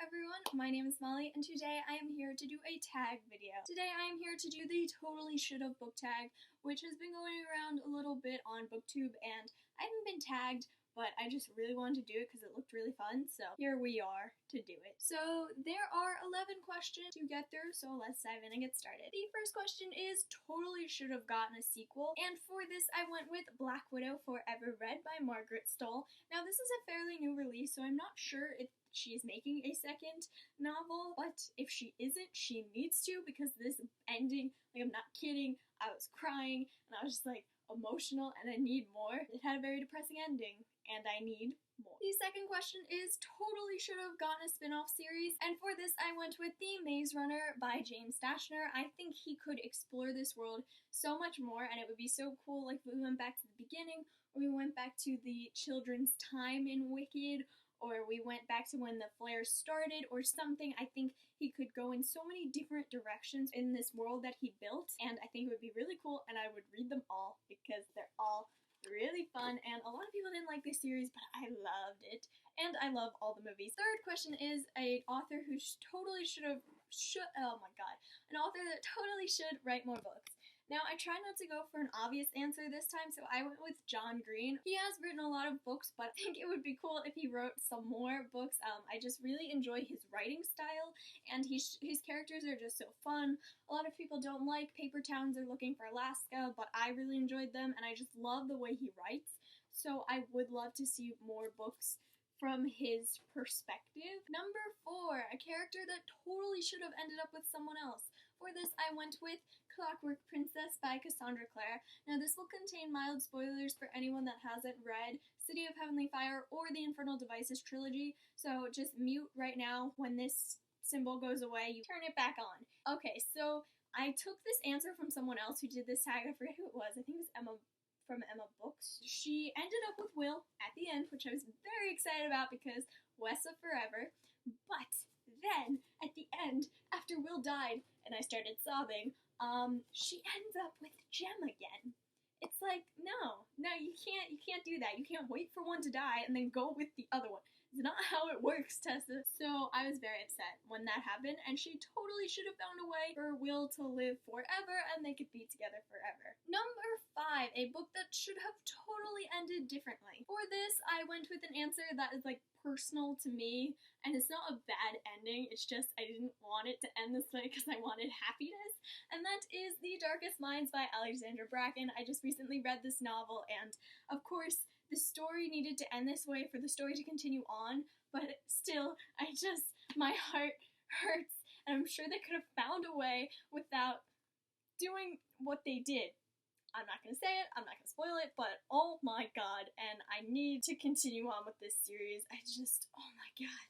everyone, my name is Molly and today I am here to do a tag video. Today I am here to do the Totally Should've book tag, which has been going around a little bit on BookTube and I haven't been tagged, but I just really wanted to do it because it looked really fun, so here we are to do it. So there are 11 questions to get through, so let's dive in and get started. The first question is Totally Should Have Gotten a Sequel, and for this I went with Black Widow Forever Read by Margaret Stohl. Now this is a fairly new release, so I'm not sure if she's making a second novel, but if she isn't, she needs to, because this ending, like, I'm not kidding, I was crying and I was just like emotional and I need more. It had a very depressing ending and I need more. The second question is Totally Should Have Gotten a spin-off series, and for this I went with The Maze Runner by James Dashner. I think he could explore this world so much more and it would be so cool, like if we went back to the beginning, or we went back to the children's time in Wicked, or we went back to when the flares started or something. I think he could go in so many different directions in this world that he built, and I think it would be really cool, and I would read them all because they're all really fun, and a lot of people didn't like this series, but I loved it, and I love all the movies. Third question is an author who totally oh my god, an author that totally should write more books. Now, I tried not to go for an obvious answer this time, so I went with John Green. He has written a lot of books, but I think it would be cool if he wrote some more books. I just really enjoy his writing style, and his characters are just so fun. A lot of people don't like Paper Towns or Looking for Alaska, but I really enjoyed them, and I just love the way he writes. So I would love to see more books from his perspective. Number 4, a character that totally should have ended up with someone else. For this, I went with Clockwork Princess by Cassandra Clare. Now, this will contain mild spoilers for anyone that hasn't read City of Heavenly Fire or the Infernal Devices trilogy, so just mute right now. When this symbol goes away, you turn it back on. Okay, so I took this answer from someone else who did this tag. I forget who it was. I think it was Emma from Emma Books. She ended up with Will at the end, which I was very excited about because Wessa forever. But then, at the end, after Will died and I started sobbing, she ends up with Jem again. It's like, no, you can't do that. You can't wait for one to die and then go with the other one. It's not how it works, Tessa. So I was very upset when that happened, and she totally should have found a way for Will to live forever and they could be together forever. Number 5, a book that should have totally ended differently. For this, I went with an answer that is like personal to me, and it's not a bad ending, it's just I didn't want it to end this way because I wanted happiness, and that is The Darkest Minds by Alexandra Bracken. I just recently read this novel, and of course the story needed to end this way for the story to continue on, but still, my heart hurts, and I'm sure they could have found a way without doing what they did. I'm not going to say it, I'm not going to spoil it, but oh my god, and I need to continue on with this series. Oh my god,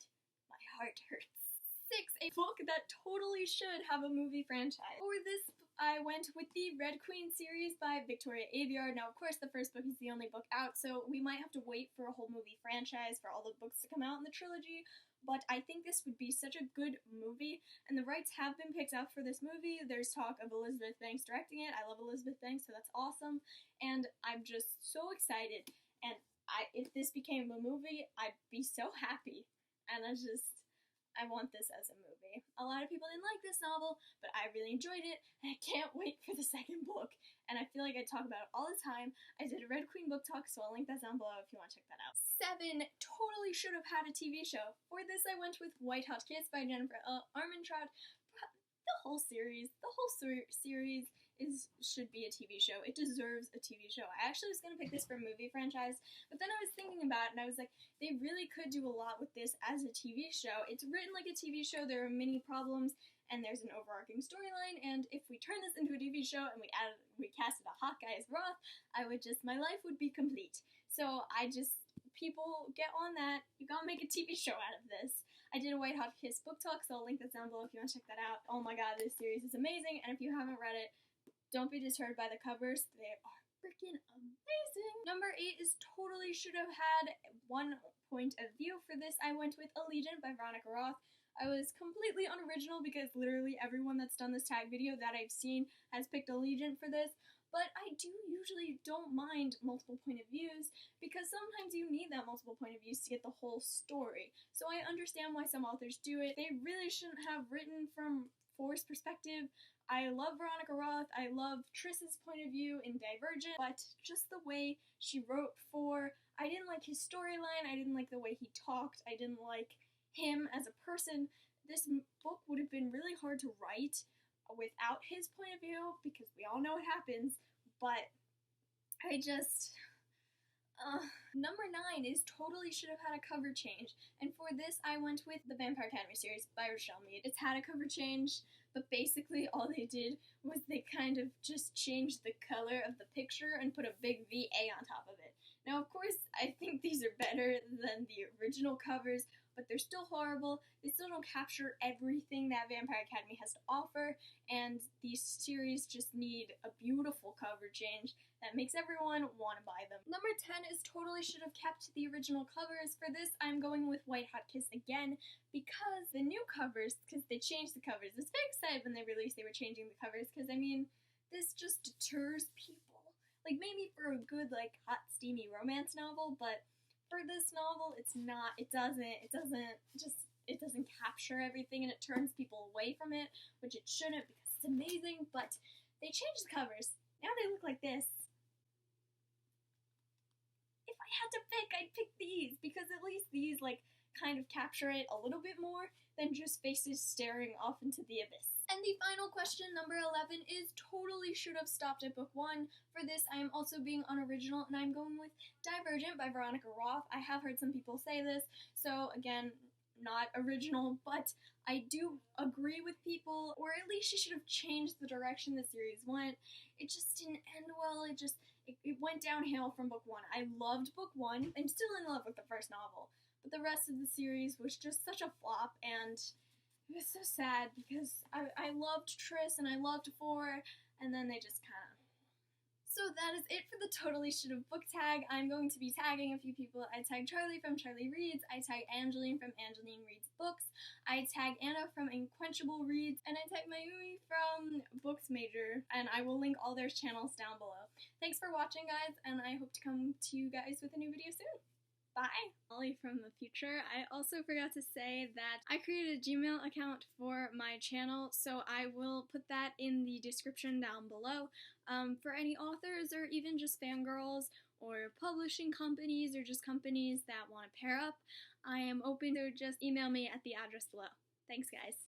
my heart hurts. 6, a book that totally should have a movie franchise. For this, I went with the Red Queen series by Victoria Aveyard. Now, of course, the first book is the only book out, so we might have to wait for a whole movie franchise for all the books to come out in the trilogy, but I think this would be such a good movie, and the rights have been picked up for this movie. There's talk of Elizabeth Banks directing it. I love Elizabeth Banks, so that's awesome, and I'm just so excited, and if this became a movie, I'd be so happy, and I want this as a movie. A lot of people didn't like this novel, but I really enjoyed it, and I can't wait for the second book, and I feel like I talk about it all the time. I did a Red Queen book talk, so I'll link that down below if you want to check that out. 7, totally should have had a TV show. For this, I went with White Hot Kiss by Jennifer Armentrout. The whole series should be a TV show. It deserves a TV show. I actually was going to pick this for a movie franchise, but then I was thinking about it and I was like, they really could do a lot with this as a TV show. It's written like a TV show, there are many problems, and there's an overarching storyline, and if we turn this into a TV show and we casted a Hawkeye as Roth, my life would be complete. So people get on that. You gotta make a TV show out of this. I did a White Hot Kiss book talk, so I'll link that down below if you want to check that out. Oh my god, this series is amazing, and if you haven't read it, don't be deterred by the covers. They are freaking amazing. Number 8 is totally should have had one point of view. For this, I went with Allegiant by Veronica Roth. I was completely unoriginal because literally everyone that's done this tag video that I've seen has picked Allegiant for this, but I do usually don't mind multiple point of views because sometimes you need that multiple point of views to get the whole story. So I understand why some authors do it. They really shouldn't have written from Four's perspective. I love Veronica Roth, I love Triss's point of view in Divergent, but just the way she wrote Four, I didn't like his storyline, I didn't like the way he talked, I didn't like him as a person. This book would have been really hard to write without his point of view, because we all know what happens, but I just... Number 9 is totally should have had a cover change, and for this I went with the Vampire Academy series by Richelle Mead. It's had a cover change, but basically all they did was they kind of just changed the color of the picture and put a big VA on top of it. Now, of course, I think these are better than the original covers, but they're still horrible. They still don't capture everything that Vampire Academy has to offer, and these series just need a beautiful cover change that makes everyone want to buy them. Number 10 is totally should have kept the original covers. For this, I'm going with White Hot Kiss again, because the new covers, because they changed the covers. I was very excited when they released they were changing the covers, because, I mean, this just deters people. Like, maybe for a good, like, hot, steamy romance novel, but for this novel, it's not, it doesn't capture everything, and it turns people away from it, which it shouldn't, because it's amazing, but they changed the covers. Now they look like this. If I had to pick, I'd pick these, because at least these, like, kind of capture it a little bit more than just faces staring off into the abyss. And the final question, number 11, is totally should have stopped at book 1. For this, I am also being unoriginal, and I'm going with Divergent by Veronica Roth. I have heard some people say this, so again, not original, but I do agree with people, or at least she should have changed the direction the series went. It just didn't end well. It went downhill from book 1. I loved book 1. I'm still in love with the first novel, but the rest of the series was just such a flop, and it was so sad because I loved Triss and I loved Four, and then they just kind of... So that is it for the Totally Should Have book tag. I'm going to be tagging a few people. I tag Charlie from Charlie Reads, I tag Angeline from Angeline Reads Books, I tag Anna from Unquenchable Reads, and I tag Mayumi from Books Major, and I will link all their channels down below. Thanks for watching, guys, and I hope to come to you guys with a new video soon. Bye! Molly from the future. I also forgot to say that I created a Gmail account for my channel, so I will put that in the description down below. For any authors or even just fangirls or publishing companies or just companies that want to pair up, I am open to just email me at the address below. Thanks, guys.